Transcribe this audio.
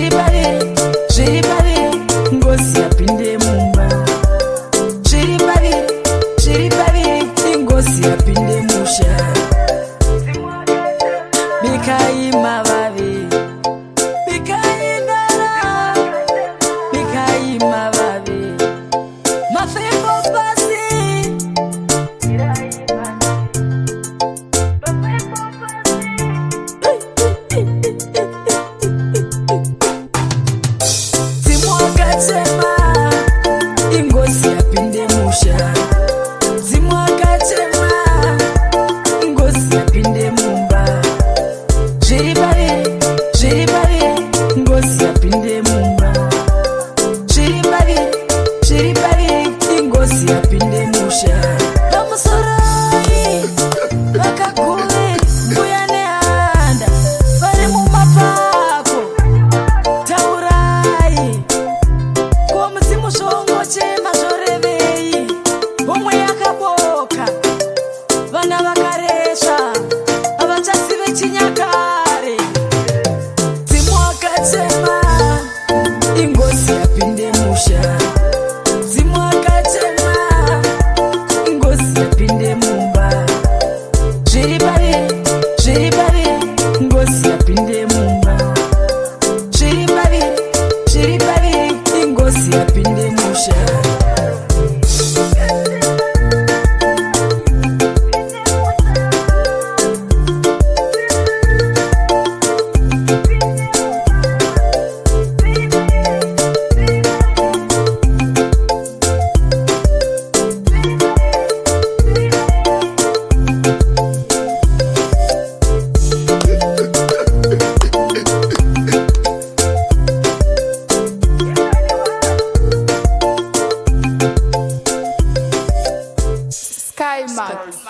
zviri paviri ngozi yapinde mumba. Zviri paviri ngozi yapinde musha. Bikai mavavi, bikai ndara, bikai mavavi, mafembo pasi. Ingozi yapinde musha. Zimu akachema ingozi yapinde mumba. Zviri paviri ngozi yapinde mumba. Zviri paviri ingozi yapinde musha. Pamusoroi vakagure mbuya nehanda vari mumapako. Taurai ko muzimu zvongochema zvorevei. Homwe yakaboka vana vakaresva havachasive chinyakare. Zimu akachema ingozi yapinde musha. Zimu akachema ingozi yapinde mumba. Zviri paviri ngozi yapinde mumba. Zviri paviri ingozi yapinde musha. Sky Max.